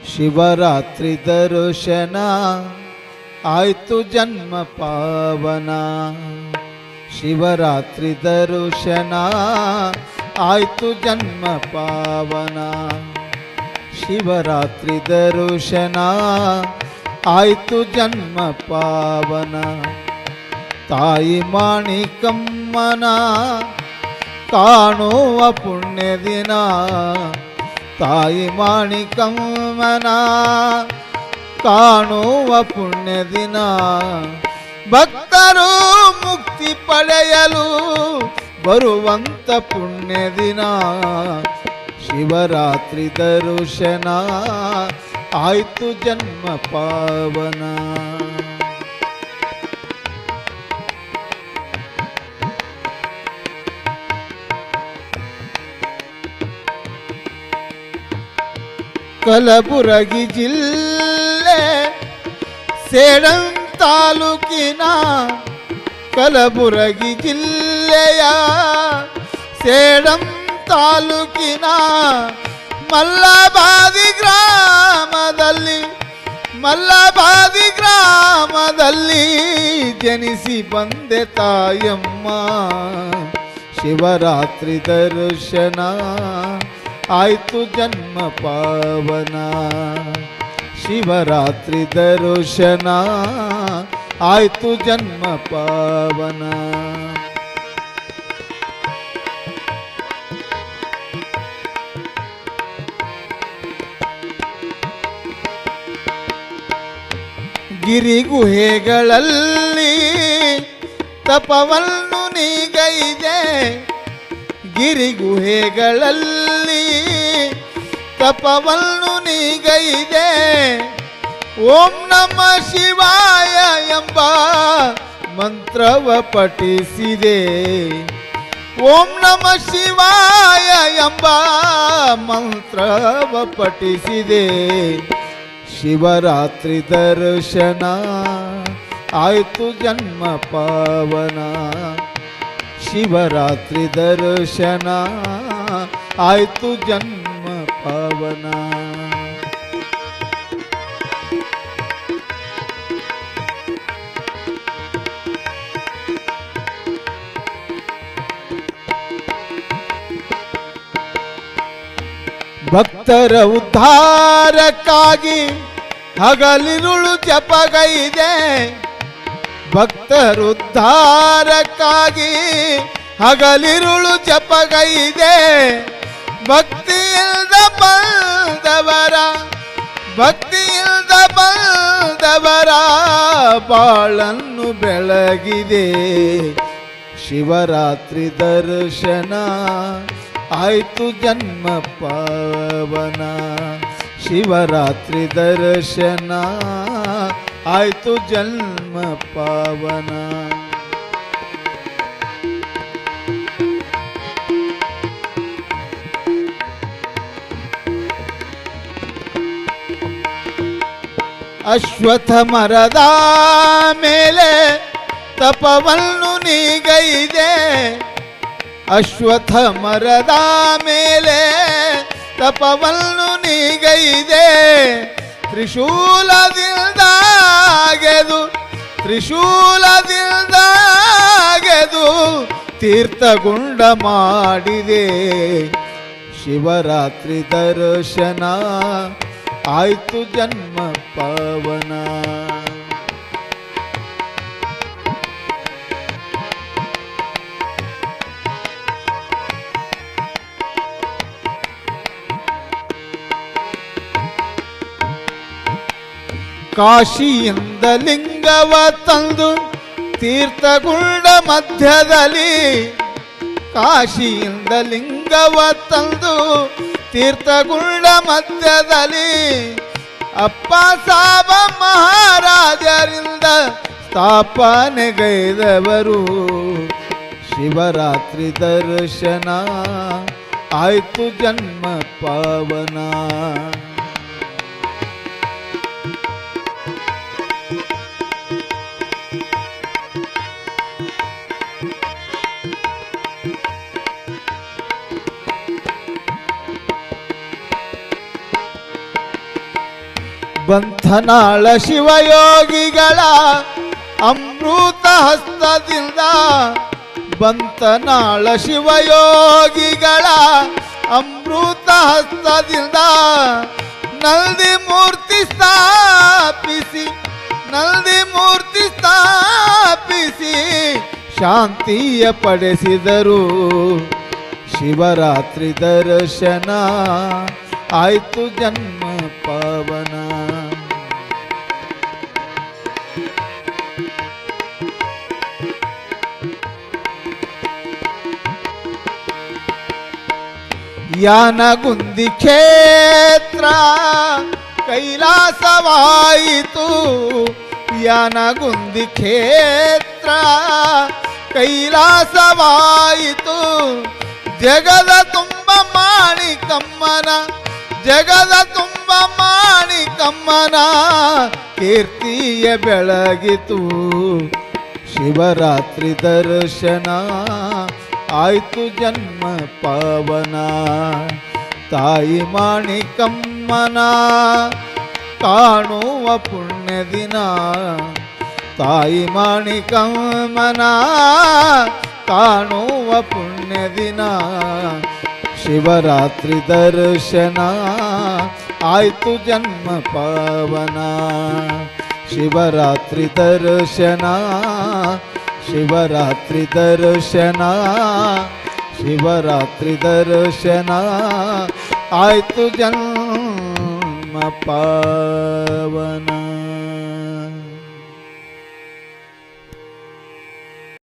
ಶಿವರಾತ್ರಿ ದರ್ಶನ ಆಯ್ತು ಜನ್ಮ ಪಾವನ. ಶಿವರಾತ್ರಿ ದರ್ಶನ ಆಯ್ತು ಜನ್ಮ ಪಾವನ. ಶಿವರಾತ್ರಿ ದರ್ಶನ ಆಯ್ತು ಜನ್ಮ ಪಾವನ. ತಾಯಿ ಮಾಣಿಕಮ್ಮನ ಕಾಣುವ ಪುಣ್ಯ ದಿನ. ತಾಯಿ ಮಾಣಿಕಮ್ಮನ ಕಾಣುವ ಪುಣ್ಯ ದಿನ. ಭಕ್ತರು ಮುಕ್ತಿ ಪಡೆಯಲು ಬರುವಂತ ಪುಣ್ಯ ದಿನ. ಶಿವರಾತ್ರಿ ದರ್ಶನ ಆಯ್ತು ಜನ್ಮ ಪಾವನ. ಕಲಬುರಗಿ ಜಿಲ್ಲೆ ಸೇಡಂ ತಾಲೂಕಿನ ಕಲಬುರಗಿ ಜಿಲ್ಲೆಯ ಸೇಡಂ ತಾಲೂಕಿನ ಮಲ್ಲಬಾದಿ ಗ್ರಾಮದಲ್ಲಿ ಜನಿಸಿ ಬಂದೆ ತಾಯಮ್ಮ. ಶಿವರಾತ್ರಿ ದರ್ಶನ ಆಯ್ತು ಜನ್ಮ ಪಾವನ. ಶಿವರಾತ್ರಿ ದರ್ಶನ ಆಯ್ತು ಜನ್ಮ ಪಾವನ. ಗಿರಿಗುಹೆಗಳಲ್ಲಿ ತಪವನ್ನು ನೀಗೈದೆ. ಗಿರಿಗುಹೆಗಳಲ್ಲಿ ತಪವನ್ನು ನೀಗೈದೆ. ಓಂ ನಮ ಶಿವಾಯ ಎಂಬ ಮಂತ್ರವ ಪಠಿಸಿದೆ. ಓಂ ನಮ ಶಿವಾಯ ಎಂಬ ಮಂತ್ರವ ಪಠಿಸಿದೆ. ಶಿವರಾತ್ರಿ ದರ್ಶನ ಆಯ್ತು ಜನ್ಮ ಪಾವನ. ಶಿವರಾತ್ರಿ ದರ್ಶನ ಆಯ್ತು ಜನ್ಮ ಪಾವನ. ಭಕ್ತರ ಉದ್ಧಾರಕ್ಕಾಗಿ ಹಗಲಿರುಳು ಜಪಗೈದೆ. ಭಕ್ತರುದ್ಧಾರಕ್ಕಾಗಿ ಹಗಲಿರುಳು ಜಪಗೈದೆ. ಭಕ್ತಿಯಿಲ್ದ ಬಂದವರ ಬಾಳನ್ನು ಬೆಳಗಿದೆ. ಶಿವರಾತ್ರಿ ದರ್ಶನ ಆಯ್ತು ಜನ್ಮ ಪಾವನ. ಶಿವರಾತ್ರಿ ದರ್ಶನ ಆಯ್ತು ಜನ್ಮ ಪಾವನ. ಅಶ್ವತ್ಥ ಮರದ ಮೇಲೆ ತಪವನ್ನು ನೀಗೈದೆ. ಅಶ್ವತ್ಥ ಮರದ ಮೇಲೆ ತಪವನ್ನು ನೀಗೈದೆ. ತ್ರಿಶೂಲದಿಂದಾಗೆದು ತೀರ್ಥಗುಂಡ ಮಾಡಿದೆ. ಶಿವರಾತ್ರಿ ದರ್ಶನ ಆಯ್ತು ಜನ್ಮ ಪಾವನ. ಕಾಶಿಯಿಂದ ಲಿಂಗವ ತಂದು ತೀರ್ಥಗುಂಡ ಮಧ್ಯದಲ್ಲಿ. ಕಾಶಿಯಿಂದ ಲಿಂಗವ ತಂದು ತೀರ್ಥಗುಂಡ ಮಧ್ಯದಲ್ಲಿ. ಅಪ್ಪ ಸಾಬ ಮಹಾರಾಜರಿಂದ ಸ್ಥಾಪನೆಗೈದವರು. ಶಿವರಾತ್ರಿ ದರ್ಶನ ಆಯ್ತು ಜನ್ಮ ಪಾವನ. ಬಂಧನಾಳ ಶಿವಯೋಗಿಗಳ ಅಮೃತ ಹಸ್ತದಿಂದ, ಬಂಧನಾಳ ಶಿವಯೋಗಿಗಳ ಅಮೃತ ಹಸ್ತದಿಂದ ನಲ್ದಿ ಮೂರ್ತಿ ಸ್ಥಾಪಿಸಿ, ನಲ್ದಿ ಮೂರ್ತಿ ಸ್ಥಾಪಿಸಿ ಶಾಂತಿಯ ಪಡೆಸಿದರು. ಶಿವರಾತ್ರಿ ದರ್ಶನ ಆಯ್ತು ಜನ್ಮ ಪಾವನ. ಯಾನಗುಂದಿ ಕ್ಷೇತ್ರ ಕೈಲಾಸವಾಯಿತು, ಯಾನಗುಂದಿ ಕ್ಷೇತ್ರ ಕೈಲಾಸವಾಯಿತು. ಜಗದ ತುಂಬ ಮಾಣಿಕಮ್ಮನ, ಜಗದ ತುಂಬ ಮಾಣಿಕಮ್ಮನ ಕೀರ್ತಿಯ ಬೆಳಗಿತು. ಶಿವರಾತ್ರಿ ದರ್ಶನ ಆಯ್ತು ಜನ್ಮ ಪಾವನ. ತಾಯಿ ಮಾಣಿಕಮ್ಮನ ಕಾಣುವ ಪುಣ್ಯ ದಿನ, ತಾಯಿ ಮಾಣಿಕಮ್ಮನ ಕಾಣುವ ಪುಣ್ಯ ದಿನ. ಶಿವರಾತ್ರಿ ದರ್ಶನ ಆಯ್ತು ಜನ್ಮ ಪಾವನ. ಶಿವರಾತ್ರಿ ದರ್ಶನ, ಶಿವರಾತ್ರಿ ದರ್ಶನ, ಶಿವರಾತ್ರಿ ದರ್ಶನ ಆಯ್ತು ಜನ್ಮ ಪಾವನ.